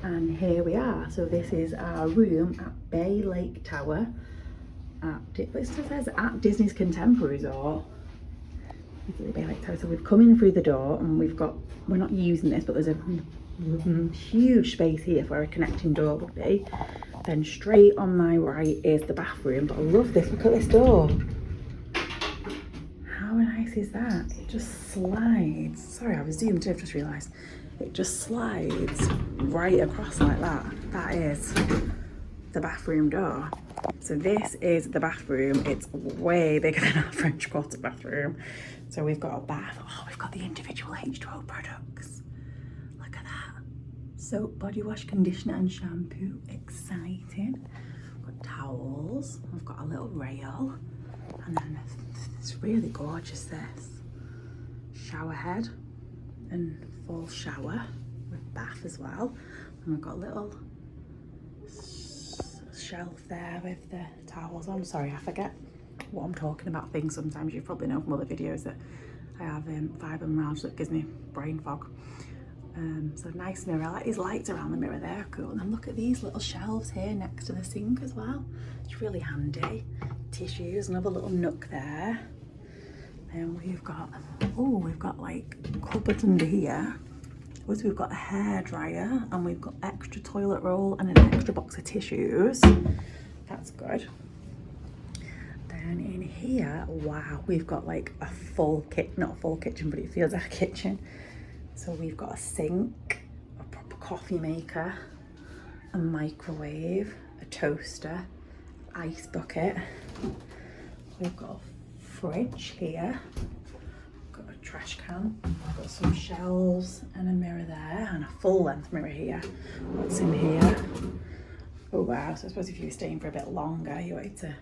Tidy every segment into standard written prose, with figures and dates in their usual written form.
And here we are. So this is our room at Bay Lake Tower. It still says at Disney's Contemporary Resort. Bay Lake Tower. So we've come in through the door and we're not using this, but there's a huge space here for a connecting door would be. Then straight on my right is the bathroom. But I love this, look at this door. How nice is that? It just slides. Sorry, I was zoomed in, I've just realised. It just slides right across like that. That is the bathroom door. So this is the bathroom. It's way bigger than our French Quarter bathroom. So we've got a bath. Oh, we've got the individual H2O products. Look at that. Soap, body wash, conditioner and shampoo. Exciting. We've got towels. We've got a little rail. And then it's really gorgeous, this. Shower head and full shower with bath as well. And we've got a little shelf there with the towels on. Sorry, I forget what I'm talking about things sometimes. You probably know from other videos that I have fibromyalgia that gives me brain fog. So nice mirror. I like these lights around the mirror, they're cool. And then look at these little shelves here next to the sink as well. It's really handy. Tissues, another little nook there. Then we've got like cupboards under here. We've got a hairdryer and we've got extra toilet roll and an extra box of tissues. That's good. Then in here, wow, we've got like a full kit, not a full kitchen, but it feels like a kitchen. So we've got a sink, a proper coffee maker, a microwave, a toaster, ice bucket. We've got a fridge here. Got a trash can, got some shelves and a mirror there and a full length mirror here. What's in here? Oh wow, so I suppose if you were staying for a bit longer you wanted to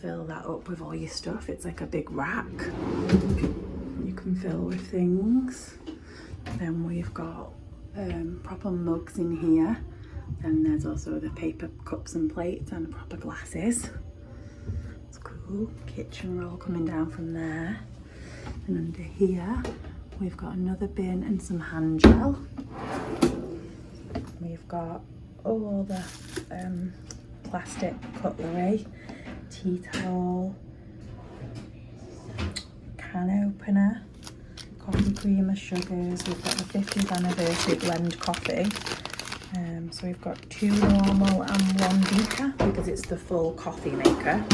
fill that up with all your stuff. It's like a big rack you can fill with things. Then we've got proper mugs in here. And there's also the paper cups and plates and proper glasses. It's cool. Kitchen roll coming down from there. And under here, we've got another bin and some hand gel. We've got all the plastic cutlery, tea towel, can opener, coffee creamer, sugars. We've got the 50th anniversary blend coffee. So we've got 2 normal and 1 decaf because it's the full coffee maker.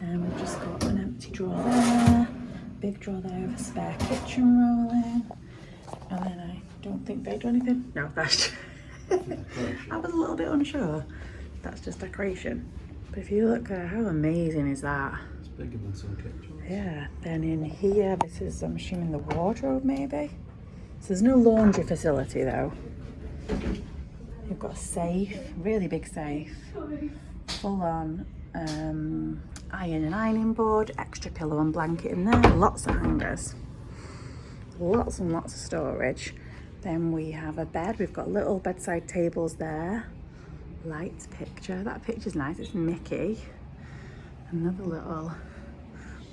Then we've just got an empty drawer there, big drawer there with a spare kitchen roll in. And then I don't think they do anything. No, that's I was a little bit unsure. That's just decoration. But if you look there, how amazing is that? It's bigger than some kitchens. Yeah, then in here, this is, I'm assuming, the wardrobe maybe? So there's no laundry facility though. You've got a safe, really big safe, full on iron and ironing board, extra pillow and blanket in there, lots of hangers, lots and lots of storage. Then we have a bed, we've got little bedside tables there, lights picture, that picture's nice, it's Mickey. Another little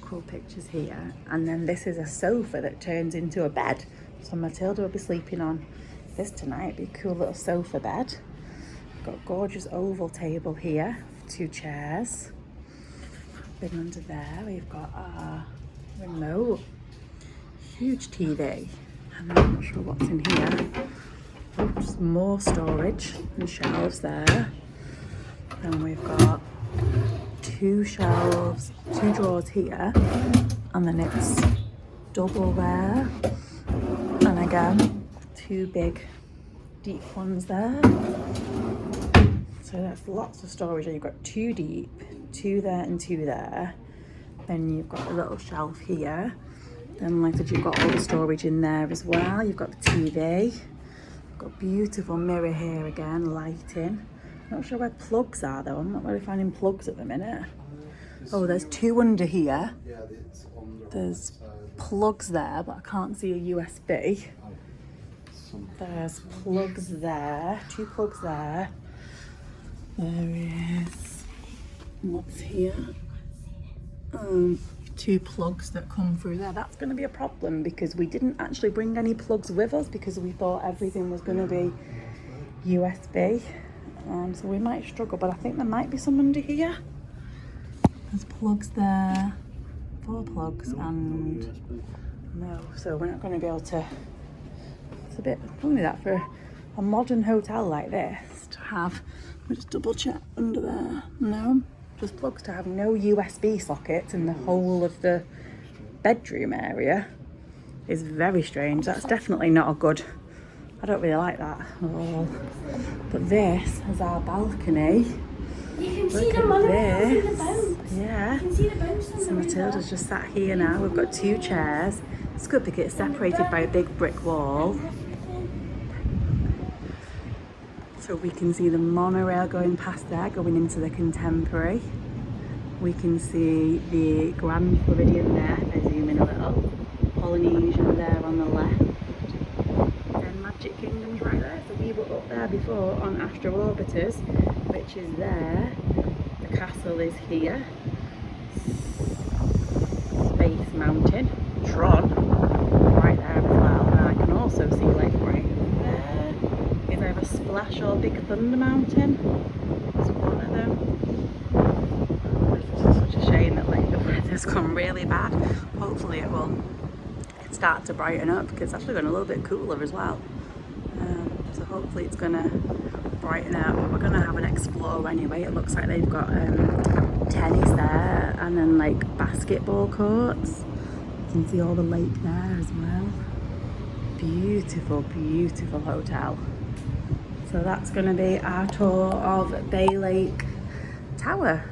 cool pictures here. And then this is a sofa that turns into a bed. So Matilda will be sleeping on this tonight. It'd be a cool little sofa bed. Got a gorgeous oval table here, 2 chairs. Then under there we've got our remote, huge TV. And I'm not sure what's in here. Oh, just more storage and shelves there. Then we've got 2 shelves, 2 drawers here, and then it's double there. And again, 2 big deep ones there. So that's lots of storage. You've got 2 deep, 2 there and 2 there. Then you've got a little shelf here. Then like I said, you've got all the storage in there as well. You've got the TV. You've got a beautiful mirror here again, lighting. Not sure where plugs are though. I'm not really finding plugs at the minute. Oh, there's 2 under here. There's plugs there, but I can't see a USB. There's plugs there, 2 plugs there. There is, what's here? 2 plugs that come through there. That's going to be a problem because we didn't actually bring any plugs with us because we thought everything was going to be USB. So we might struggle, but I think there might be some under here. There's plugs there, 4 plugs, and no, so we're not going to be able to. It's a bit funny that for a modern hotel like this to have. We'll just double check under there. No, just plugs to have no USB sockets in the whole of the bedroom area is very strange. That's definitely not a good. I don't really like that at all. But this is our balcony. You can see the monorail through the boat. Yeah. You can see the boats on So the Matilda's just sat here now. We've got 2 chairs. It's good because it's separated by a big brick wall. So we can see the monorail going past there, going into the Contemporary. We can see the Grand Floridian there, if I zoom in a little. Polynesian there on the left. And Magic Kingdom's right there. So we were up there before on Astro Orbiters, which is there. The castle is here. Space Mountain. Tron, right there as well. And I can also see like right there. Is either a Splash or Big Thunder Mountain. It's one of them. It's such a shame that like the weather's gone really bad. Hopefully it will start to brighten up because it's actually going a little bit cooler as well. So hopefully it's going to brighten up. But we're going to have an explore anyway. It looks like they've got tennis there and then like basketball courts. You can see all the lake there as well. Beautiful, beautiful hotel. So that's going to be our tour of Bay Lake Tower.